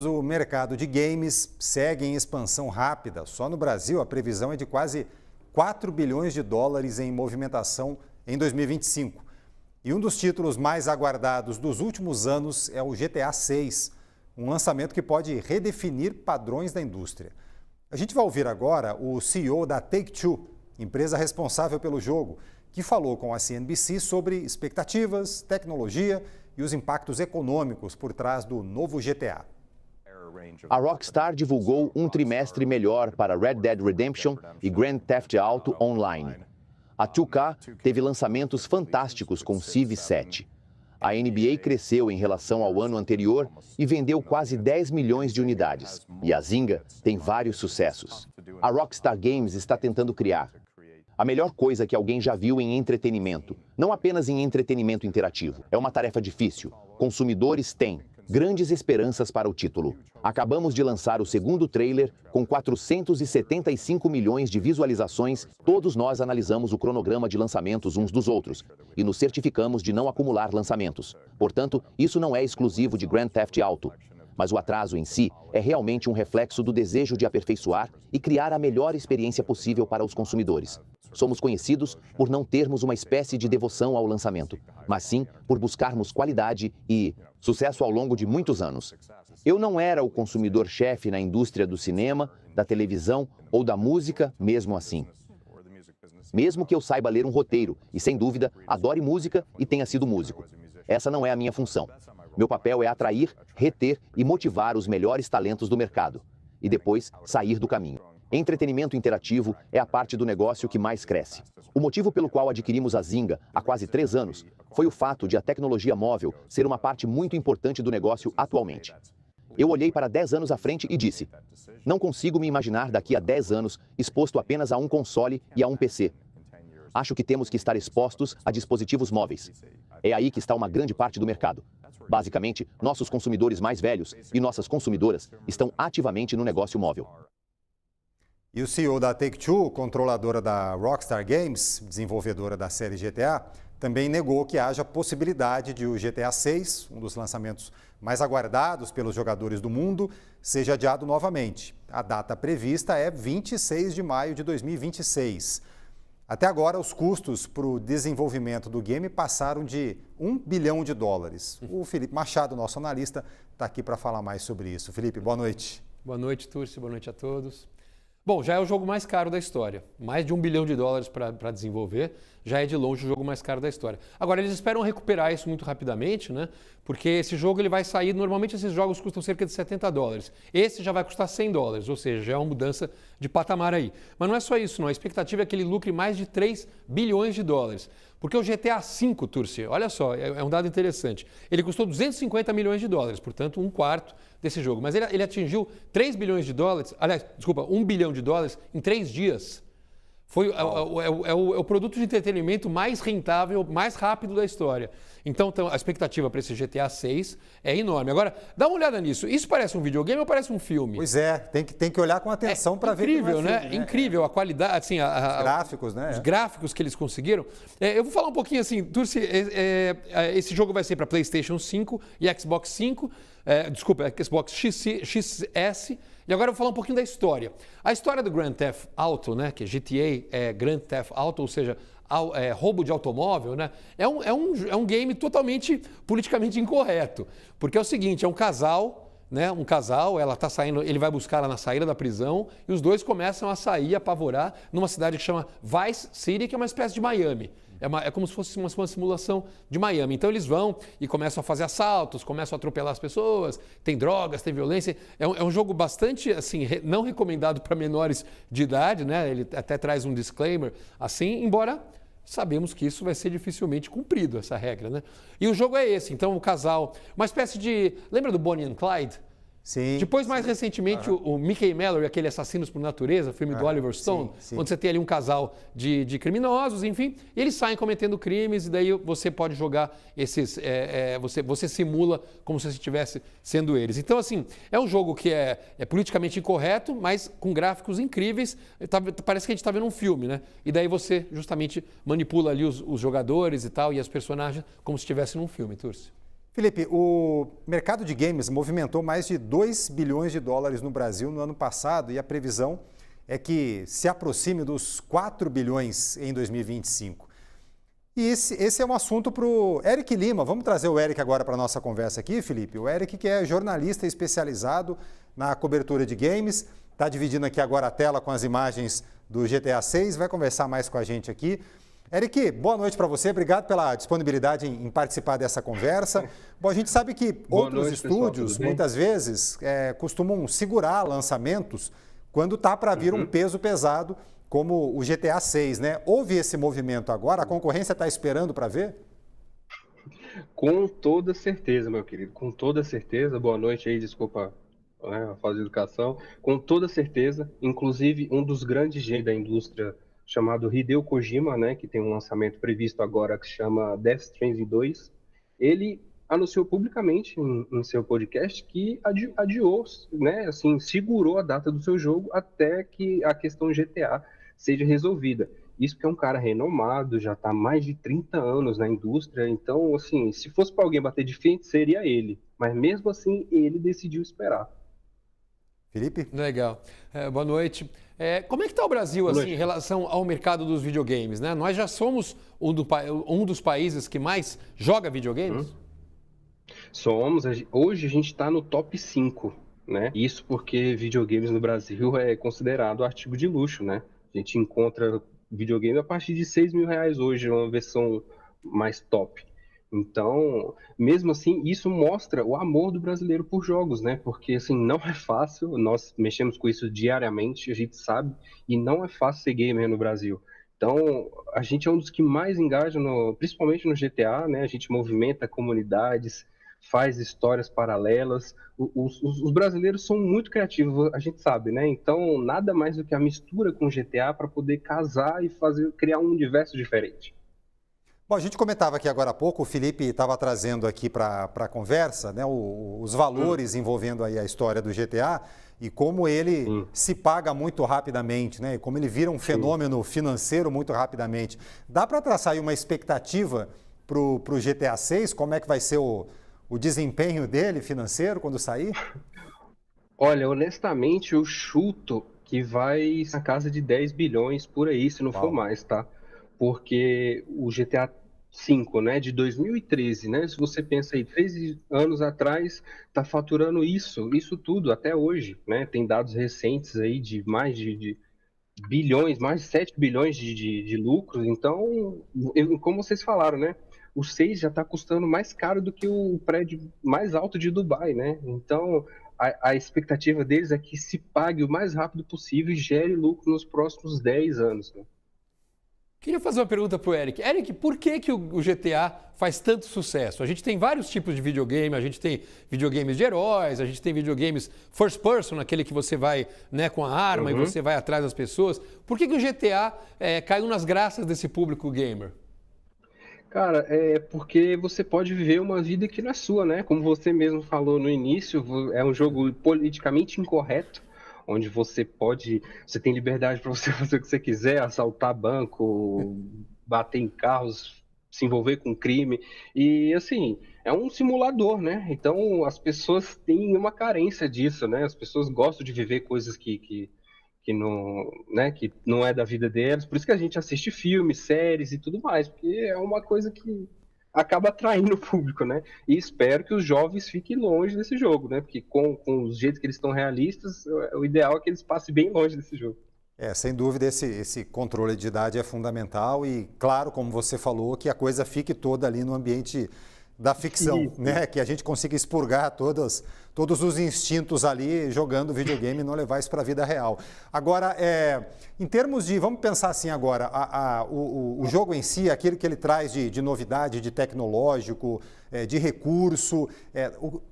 O mercado de games segue em expansão rápida. Só no Brasil, a previsão é de quase 4 bilhões de dólares em movimentação em 2025. E um dos títulos mais aguardados dos últimos anos é o GTA 6, um lançamento que pode redefinir padrões da indústria. A gente vai ouvir agora o CEO da Take-Two, empresa responsável pelo jogo, que falou com a CNBC sobre expectativas, tecnologia e os impactos econômicos por trás do novo GTA. A Rockstar divulgou um trimestre melhor para Red Dead Redemption e Grand Theft Auto Online. A 2K teve lançamentos fantásticos com Civ 7. A NBA cresceu em relação ao ano anterior e vendeu quase 10 milhões de unidades. E a Zynga tem vários sucessos. A Rockstar Games está tentando criar a melhor coisa que alguém já viu em entretenimento. Não apenas em entretenimento interativo. É uma tarefa difícil. Consumidores têm grandes esperanças para o título. Acabamos de lançar o segundo trailer com 475 milhões de visualizações. Todos nós analisamos o cronograma de lançamentos uns dos outros e nos certificamos de não acumular lançamentos. Portanto, isso não é exclusivo de Grand Theft Auto. Mas o atraso em si é realmente um reflexo do desejo de aperfeiçoar e criar a melhor experiência possível para os consumidores. Somos conhecidos por não termos uma espécie de devoção ao lançamento, mas sim por buscarmos qualidade e sucesso ao longo de muitos anos. Eu não era o consumidor-chefe na indústria do cinema, da televisão ou da música, mesmo assim. Mesmo que eu saiba ler um roteiro e, sem dúvida, adore música e tenha sido músico. Essa não é a minha função. Meu papel é atrair, reter e motivar os melhores talentos do mercado. E depois, sair do caminho. Entretenimento interativo é a parte do negócio que mais cresce. O motivo pelo qual adquirimos a Zynga há quase 3 anos foi o fato de a tecnologia móvel ser uma parte muito importante do negócio atualmente. Eu olhei para 10 anos à frente e disse: não consigo me imaginar daqui a 10 anos exposto apenas a um console e a um PC. Acho que temos que estar expostos a dispositivos móveis. É aí que está uma grande parte do mercado. Basicamente, nossos consumidores mais velhos e nossas consumidoras estão ativamente no negócio móvel. E o CEO da Take-Two, controladora da Rockstar Games, desenvolvedora da série GTA, também negou que haja possibilidade de o GTA 6, um dos lançamentos mais aguardados pelos jogadores do mundo, seja adiado novamente. A data prevista é 26 de maio de 2026. Até agora, os custos para o desenvolvimento do game passaram de 1 bilhão de dólares. O Felipe Machado, nosso analista, está aqui para falar mais sobre isso. Felipe, boa noite. Boa noite, Turci. Boa noite a todos. Bom, já é o jogo mais caro da história. Mais de 1 bilhão de dólares para desenvolver, já é de longe o jogo mais caro da história. Agora, eles esperam recuperar isso muito rapidamente, né? Porque esse jogo ele vai sair, normalmente esses jogos custam cerca de 70 dólares. Esse já vai custar 100 dólares, ou seja, já é uma mudança de patamar aí. Mas não é só isso, não. A expectativa é que ele lucre mais de 3 bilhões de dólares. Porque o GTA V, Turci, olha só, é um dado interessante. Ele custou 250 milhões de dólares, portanto, um quarto desse jogo. Mas ele atingiu 3 bilhões de dólares, aliás, desculpa, 1 bilhão de dólares em 3 dias. Foi o produto de entretenimento mais rentável, mais rápido da história. Então a expectativa para esse GTA 6 é enorme. Agora, dá uma olhada nisso. Isso parece um videogame ou parece um filme? Pois é, tem que olhar com atenção para ver que não é filme, né? Incrível, a qualidade, assim, os gráficos, né? Os gráficos que eles conseguiram. Eu vou falar um pouquinho assim, Turci, esse jogo vai ser para PlayStation 5 e Xbox 5, Xbox XS. E agora eu vou falar um pouquinho da história. A história do Grand Theft Auto, né, que GTA é Grand Theft Auto, ou seja, roubo de automóvel, né, é um game totalmente politicamente incorreto. Porque é o seguinte, é um casal, né, ela está saindo, ele vai buscar ela na saída da prisão e os dois começam a sair, apavorar, numa cidade que chama Vice City, que é uma espécie de Miami. É como se fosse uma simulação de Miami. Então eles vão e começam a fazer assaltos, começam a atropelar as pessoas, tem drogas, tem violência. É um jogo bastante, assim, não recomendado para menores de idade, né? Ele até traz um disclaimer assim, embora sabemos que isso vai ser dificilmente cumprido, essa regra, né? E o jogo é esse. Então o casal, uma espécie de... Lembra do Bonnie and Clyde? Sim. Depois, mais recentemente, o Mickey Mallory, aquele Assassinos por Natureza, filme do Oliver Stone, onde você tem ali um casal de criminosos, enfim, e eles saem cometendo crimes e daí você pode jogar esses... você simula como se você estivesse sendo eles. Então, assim, é um jogo que é politicamente incorreto, mas com gráficos incríveis. Parece que a gente está vendo um filme, né? E daí você justamente manipula ali os jogadores e tal, e as personagens como se estivesse num filme, Turci. Felipe, o mercado de games movimentou mais de 2 bilhões de dólares no Brasil no ano passado e a previsão é que se aproxime dos 4 bilhões em 2025. E esse é um assunto para o Eric Lima. Vamos trazer o Eric agora para a nossa conversa aqui, Felipe. O Eric, que é jornalista especializado na cobertura de games, está dividindo aqui agora a tela com as imagens do GTA 6, vai conversar mais com a gente aqui. Eric, boa noite para você, obrigado pela disponibilidade em participar dessa conversa. Bom, a gente sabe que outros estúdios, muitas vezes, costumam segurar lançamentos quando está para vir um peso pesado, como o GTA 6, né? Houve esse movimento agora? A concorrência está esperando para ver? Com toda certeza, meu querido, com toda certeza. Boa noite aí, desculpa, né, a falta de educação. Com toda certeza, inclusive um dos grandes gênios da indústria, chamado Hideo Kojima, né, que tem um lançamento previsto agora que chama Death Stranding 2, ele anunciou publicamente em seu podcast que adiou, né, assim, segurou a data do seu jogo até que a questão GTA seja resolvida. Isso porque é um cara renomado, já está há mais de 30 anos na indústria, então, assim, se fosse para alguém bater de frente, seria ele. Mas mesmo assim, ele decidiu esperar. Felipe? Legal. Boa noite. Como é que está o Brasil assim, em relação ao mercado dos videogames, né? Nós já somos um dos países que mais joga videogames? Somos. Hoje a gente está no top 5, né? Isso porque videogames no Brasil é considerado artigo de luxo, né? A gente encontra videogame a partir de R$6.000 hoje, uma versão mais top. Então, mesmo assim, isso mostra o amor do brasileiro por jogos, né? Porque, assim, não é fácil, nós mexemos com isso diariamente, a gente sabe, e não é fácil ser gamer no Brasil. Então, a gente é um dos que mais engaja, principalmente no GTA, né? A gente movimenta comunidades, faz histórias paralelas. Os brasileiros são muito criativos, a gente sabe, né? Então, nada mais do que a mistura com o GTA para poder casar e criar um universo diferente. Bom, a gente comentava aqui agora há pouco, o Felipe estava trazendo aqui para a conversa, né, os valores envolvendo aí a história do GTA e como ele se paga muito rapidamente, né, e como ele vira um fenômeno financeiro muito rapidamente. Dá para traçar aí uma expectativa para o GTA 6? Como é que vai ser o desempenho dele financeiro quando sair? Olha, honestamente, eu chuto que vai na casa de 10 bilhões por aí, se não for mais, tá? Porque o GTA V, né, de 2013, né, se você pensa aí, 3 anos atrás, tá faturando isso tudo até hoje, né? Tem dados recentes aí de mais de bilhões, mais de 7 bilhões de lucros. Então, como vocês falaram, né, o 6 já está custando mais caro do que o prédio mais alto de Dubai, né? Então, a expectativa deles é que se pague o mais rápido possível e gere lucro nos próximos 10 anos, né? Queria fazer uma pergunta para o Eric. Eric, por que o GTA faz tanto sucesso? A gente tem vários tipos de videogame, a gente tem videogames de heróis, a gente tem videogames first person, aquele que você vai, né, com a arma e você vai atrás das pessoas. Por que o GTA caiu nas graças desse público gamer? Cara, é porque você pode viver uma vida que não é sua, né? Como você mesmo falou no início, é um jogo politicamente incorreto, onde você tem liberdade para você fazer o que você quiser, assaltar banco, bater em carros, se envolver com crime. E, assim, é um simulador, né? Então, as pessoas têm uma carência disso, né? As pessoas gostam de viver coisas que não é da vida delas. Por isso que a gente assiste filmes, séries e tudo mais, porque é uma coisa que acaba atraindo o público, né? E espero que os jovens fiquem longe desse jogo, né? Porque com os jeitos que eles estão realistas, o ideal é que eles passem bem longe desse jogo. Sem dúvida, esse controle de idade é fundamental e, claro, como você falou, que a coisa fique toda ali no ambiente da ficção, né? Que a gente consiga expurgar todos os instintos ali jogando videogame e não levar isso para a vida real. Agora, em termos de, vamos pensar assim agora, o jogo em si, aquilo que ele traz de novidade, de tecnológico, de recurso,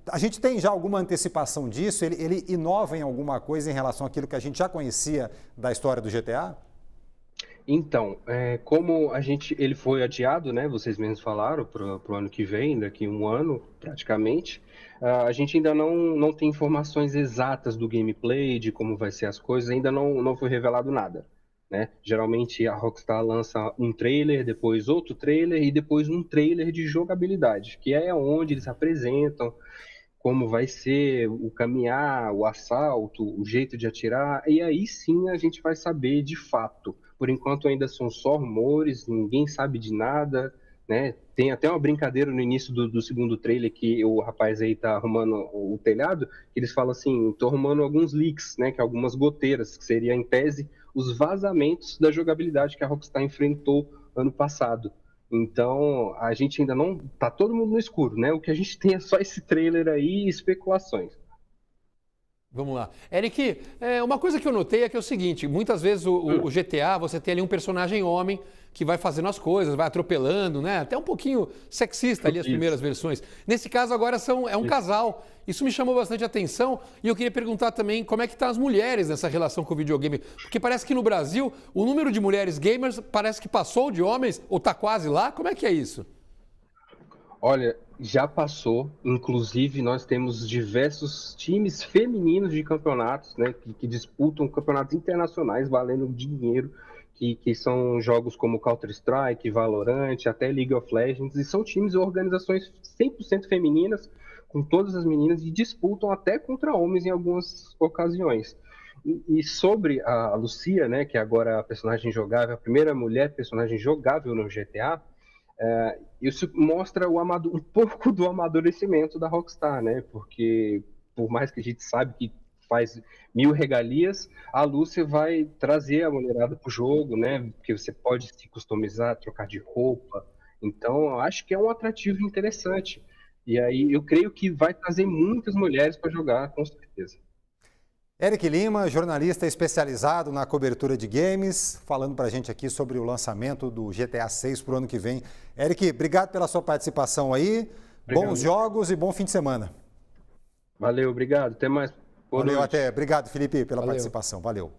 a gente tem já alguma antecipação disso? Ele inova em alguma coisa em relação àquilo que a gente já conhecia da história do GTA? Então, como ele foi adiado, né? Vocês mesmos falaram, para o ano que vem, daqui a um ano, praticamente. A gente ainda não tem informações exatas do gameplay, de como vai ser as coisas, ainda não foi revelado nada. né? Geralmente a Rockstar lança um trailer, depois outro trailer e depois um trailer de jogabilidade, que é onde eles apresentam como vai ser o caminhar, o assalto, o jeito de atirar, e aí sim a gente vai saber de fato. Por enquanto ainda são só rumores, ninguém sabe de nada, né? Tem até uma brincadeira no início do segundo trailer que o rapaz aí tá arrumando o telhado, que eles falam assim, tô arrumando alguns leaks, né? Que é algumas goteiras, que seria em tese os vazamentos da jogabilidade que a Rockstar enfrentou ano passado. Então, a gente ainda não... Tá todo mundo no escuro, né? O que a gente tem é só esse trailer aí e especulações. Vamos lá. Eric, uma coisa que eu notei é que é o seguinte, muitas vezes o GTA, você tem ali um personagem homem que vai fazendo as coisas, vai atropelando, né? Até um pouquinho sexista ali as primeiras versões. Nesse caso agora é um casal. Isso me chamou bastante atenção e eu queria perguntar também como é que estão as mulheres nessa relação com o videogame. Porque parece que no Brasil o número de mulheres gamers parece que passou de homens ou está quase lá. Como é que é isso? Olha, já passou. Inclusive, nós temos diversos times femininos de campeonatos, né, que disputam campeonatos internacionais valendo dinheiro, que são jogos como Counter-Strike, Valorant, até League of Legends, e são times e organizações 100% femininas, com todas as meninas, e disputam até contra homens em algumas ocasiões. E sobre a Lucia, né, que agora é a personagem jogável, a primeira mulher personagem jogável no GTA, isso mostra um pouco do amadurecimento da Rockstar, né? Porque por mais que a gente sabe que faz 1000 regalias, a Lúcia vai trazer a mulherada pro jogo, né? Porque você pode se customizar, trocar de roupa. Então, eu acho que é um atrativo interessante. E aí, eu creio que vai trazer muitas mulheres para jogar, com certeza. Eric Lima, jornalista especializado na cobertura de games, falando para a gente aqui sobre o lançamento do GTA 6 para o ano que vem. Eric, obrigado pela sua participação aí. Obrigado. Bons jogos e bom fim de semana. Valeu, obrigado. Até mais. Valeu, até. Obrigado, Felipe, pela participação. Valeu.